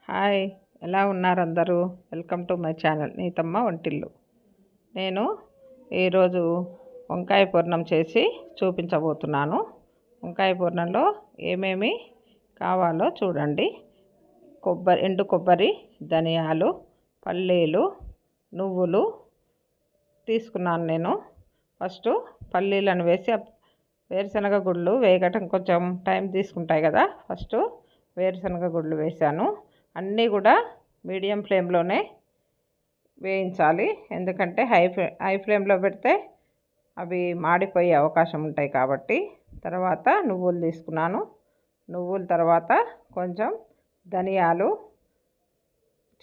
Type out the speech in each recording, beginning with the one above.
Hi, ఎలా ఉన్నారు అందరూ? Welcome to my channel Neethamma Vantillu. నేను ఈరోజు వంకాయ పూర్ణం చేసి చూపించబోతున్నాను. వంకాయ పూర్ణంలో ఏమేమి కావాలో చూడండి. ఎండు కొబ్బరి, ధనియాలు, పల్లీలు, నువ్వులు తీసుకున్నాను నేను. ఫస్ట్ పల్లీలను వేసి వేరుశనగ గుళ్ళు వేగటం కొంచెం టైం తీసుకుంటాయి కదా. ఫస్ట్ వేరుశనగ గుళ్ళు వేసాను. అన్నీ కూడా మీడియం ఫ్లేమ్లోనే వేయించాలి. ఎందుకంటే హై ఫ్లేమ్లో పెడితే అవి మాడిపోయే అవకాశం ఉంటాయి కాబట్టి. తర్వాత నువ్వులు తీసుకున్నాను. నువ్వుల తర్వాత కొంచెం ధనియాలు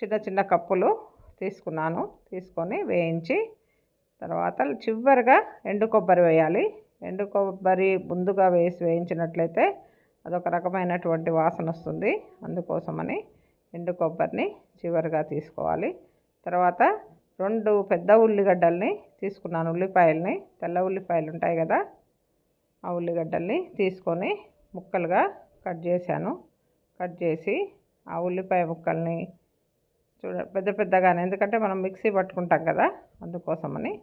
చిన్న చిన్న కప్పులు తీసుకున్నాను. తీసుకొని వేయించి తర్వాత చివరిగా ఎండు కొబ్బరి వేయాలి. ఎండు కొబ్బరి ముందుగా వేయించినట్లయితే అదొక రకమైనటువంటి వాసన వస్తుంది. అందుకోసమని ఎండు కొబ్బరిని చివరిగా తీసుకోవాలి. తర్వాత 2 పెద్ద ఉల్లిగడ్డల్ని తీసుకున్నాను. ఉల్లిపాయల్ని, తెల్ల ఉల్లిపాయలు ఉంటాయి కదా, ఆ ఉల్లిగడ్డల్ని తీసుకొని ముక్కలుగా కట్ చేశాను. కట్ చేసి ఆ ఉల్లిపాయ ముక్కల్ని పెద్ద పెద్దగానే, ఎందుకంటే మనం మిక్సీ పట్టుకుంటాం కదా, అందుకోసమని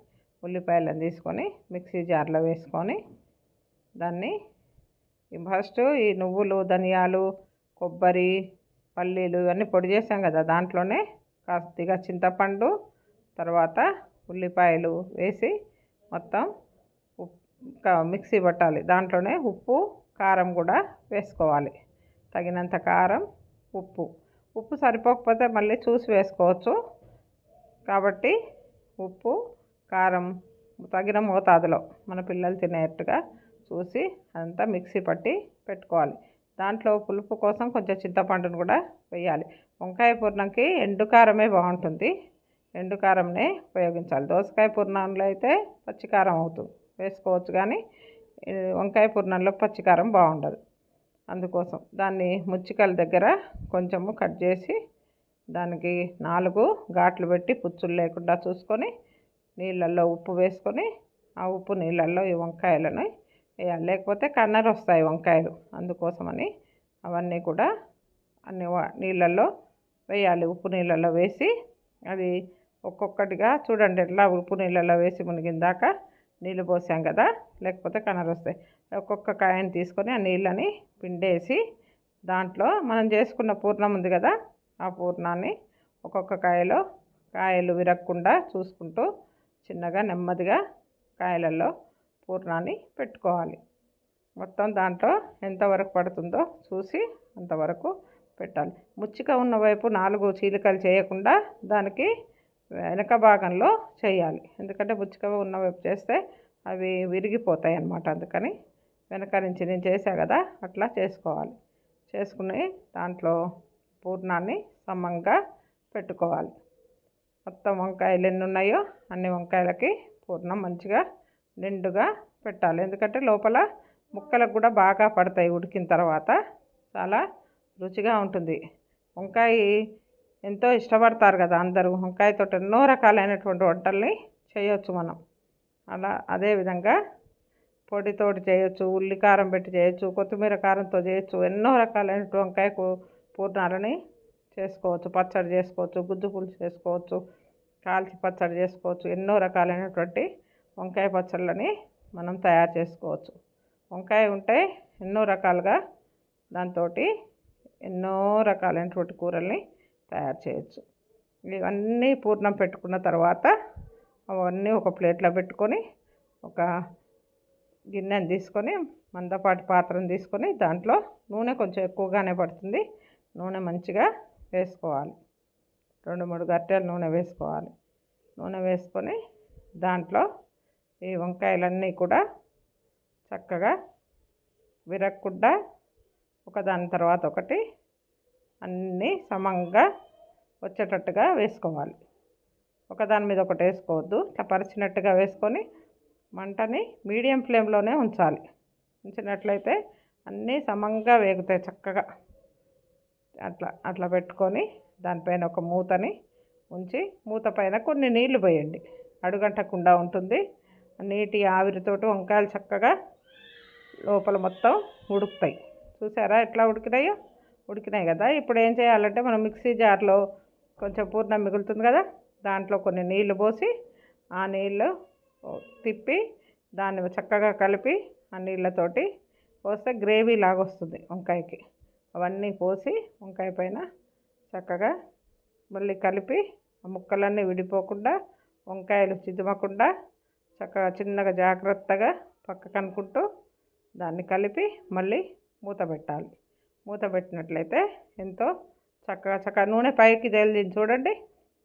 ఉల్లిపాయలను తీసుకొని మిక్సీ జార్లో వేసుకొని దాన్ని ఫస్ట్ ఈ నువ్వులు, ధనియాలు, కొబ్బరి, పల్లీలు ఇవన్నీ పొడి చేసాం కదా, దాంట్లోనే కాస్తిగా చింతపండు, తర్వాత ఉల్లిపాయలు వేసి మొత్తం మిక్సీ పట్టాలి. దాంట్లోనే ఉప్పు, కారం కూడా వేసుకోవాలి. తగినంత కారం, ఉప్పు సరిపోకపోతే మళ్ళీ చూసి వేసుకోవచ్చు. కాబట్టి ఉప్పు, కారం తగిన మోతాదులో మన పిల్లలు తినేట్టుగా చూసి అంతా మిక్సీ పట్టి పెట్టుకోవాలి. దాంట్లో పులుపు కోసం కొంచెం చింతపండును కూడా వేయాలి. వంకాయ పూర్ణంకి ఎండు కారమే బాగుంటుంది. ఎండు కారంనే ఉపయోగించాలి. దోసకాయ పూర్ణంలో అయితే పచ్చికారం అవుతుంది, వేసుకోవచ్చు. కానీ వంకాయ పూర్ణంలో పచ్చికారం బాగుండదు. అందుకోసం దాన్ని ముచ్చికల దగ్గర కొంచెము కట్ చేసి దానికి 4 ఘాట్లు పెట్టి పుచ్చులు లేకుండా చూసుకొని నీళ్ళల్లో ఉప్పు వేసుకొని ఆ ఉప్పు నీళ్ళల్లో ఈ వంకాయలను వేయాలి. లేకపోతే కన్నర్ వస్తాయి వంకాయలు. అందుకోసమని అవన్నీ కూడా అన్ని నీళ్ళల్లో వేయాలి. ఉప్పు నీళ్ళల్లో వేసి అది ఒక్కొక్కటిగా చూడండి, ఎట్లా ఉప్పు నీళ్ళల్లో వేసి మునిగిందాక నీళ్ళు పోసాం కదా, లేకపోతే కన్నర్ వస్తాయి. ఒక్కొక్క కాయని తీసుకొని ఆ నీళ్ళని పిండేసి దాంట్లో మనం చేసుకున్న పూర్ణం ఉంది కదా, ఆ పూర్ణాన్ని ఒక్కొక్క కాయలు విరగకుండా చూసుకుంటూ చిన్నగా నెమ్మదిగా కాయలలో పూర్ణాన్ని పెట్టుకోవాలి. మొత్తం దాంట్లో ఎంతవరకు పడుతుందో చూసి అంతవరకు పెట్టాలి. ముచ్చిక ఉన్న వైపు 4 చీలికలు చేయకుండా దానికి వెనక భాగంలో చేయాలి. ఎందుకంటే ముచ్చిక ఉన్న వైపు చేస్తే అవి విరిగిపోతాయి అన్నమాట. అందుకని వెనక నుంచి నేను చేసా కదా, అట్లా చేసుకోవాలి. చేసుకుని దాంట్లో పూర్ణాన్ని సమంగా పెట్టుకోవాలి. మొత్తం వంకాయలు ఎన్ని ఉన్నాయో అన్ని వంకాయలకి పూర్ణం మంచిగా నిండుగా పెట్టాలి. ఎందుకంటే లోపల ముక్కలకు కూడా బాగా పడతాయి. ఉడికిన తర్వాత చాలా రుచిగా ఉంటుంది. వంకాయ ఎంతో ఇష్టపడతారు కదా అందరూ. వంకాయతో ఎన్నో రకాలైనటువంటి వంటల్ని చేయొచ్చు మనం. అదేవిధంగా పొడితోటి చేయొచ్చు, ఉల్లి కారం పెట్టి చేయొచ్చు, కొత్తిమీర కారంతో చేయొచ్చు. ఎన్నో రకాలైనటువంటి వంకాయ పూర్ణాలని చేసుకోవచ్చు. పచ్చడి చేసుకోవచ్చు, గుజ్జు పులుసు చేసుకోవచ్చు, కాల్చి పచ్చడి చేసుకోవచ్చు. ఎన్నో రకాలైనటువంటి వంకాయ పచ్చళ్ళని మనం తయారు చేసుకోవచ్చు. వంకాయ ఉంటే ఎన్నో రకాలుగా దాంతో ఎన్నో రకాలైనటువంటి కూరల్ని తయారు చేయొచ్చు. ఇవన్నీ పూర్ణం పెట్టుకున్న తర్వాత అవన్నీ ఒక ప్లేట్లో పెట్టుకొని ఒక గిన్నెని తీసుకొని మందపాటి పాత్రను తీసుకొని దాంట్లో నూనె కొంచెం ఎక్కువగానే పడుతుంది. నూనె మంచిగా వేసుకోవాలి. 2-3 గరిటెలు నూనె వేసుకోవాలి. నూనె వేసుకొని దాంట్లో ఈ వంకాయలన్నీ కూడా చక్కగా విరగకుండా ఒకదాని తర్వాత ఒకటి అన్నీ సమంగా వచ్చేటట్టుగా వేసుకోవాలి. ఒకదాని మీద ఒకటి వేసుకోవద్దు. ఇట్లా పరిచినట్టుగా వేసుకొని మంటని మీడియం ఫ్లేమ్లోనే ఉంచాలి. ఉంచినట్లయితే అన్నీ సమంగా వేగుతాయి చక్కగా. అట్లా పెట్టుకొని దానిపైన ఒక మూతని ఉంచి మూత పైన కొన్ని నీళ్లు పోయండి. అడుగంటకుండా ఉంటుంది. నీటి ఆవిరితోటి వంకాయలు చక్కగా లోపల మొత్తం ఉడుకుతాయి. చూసారా ఎట్లా ఉడికినాయో? ఉడికినాయి కదా. ఇప్పుడు ఏం చేయాలంటే మనం మిక్సీ జార్లో కొంచెం పూర్ణం మిగులుతుంది కదా, దాంట్లో కొన్ని నీళ్లు పోసి ఆ నీళ్ళు తిప్పి దాన్ని చక్కగా కలిపి ఆ నీళ్ళతోటి పోస్తే గ్రేవీ లాగా వస్తుంది వంకాయకి. అవన్నీ పోసి వంకాయ పైన చక్కగా మళ్ళీ కలిపి ఆ ముక్కలన్నీ విడిపోకుండా వంకాయలు చిదమకుండా చక్కగా చిన్నగా జాగ్రత్తగా పక్కకు అనుకుంటూ దాన్ని కలిపి మళ్ళీ మూత పెట్టాలి. మూత పెట్టినట్లయితే ఎంతో చక్కగా నూనె పైకి తేలింది చూడండి.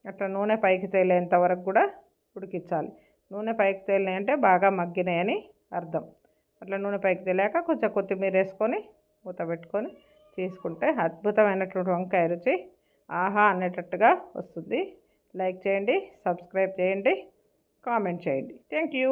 అట్లా నూనె పైకి తేలేంత వరకు కూడా ఉడికించాలి. నూనె పైకి తేలినాయి అంటే బాగా మగ్గినాయని అర్థం. అట్లా నూనె పైకి తేలాక కొంచెం కొత్తిమీర వేసుకొని మూత పెట్టుకొని తీసుకుంటే అద్భుతమైనటువంటి వంకాయ రుచి ఆహా అనేటట్టుగా వస్తుంది. లైక్ చేయండి, సబ్స్క్రైబ్ చేయండి, కామెంట్ చేయండి. Thank you.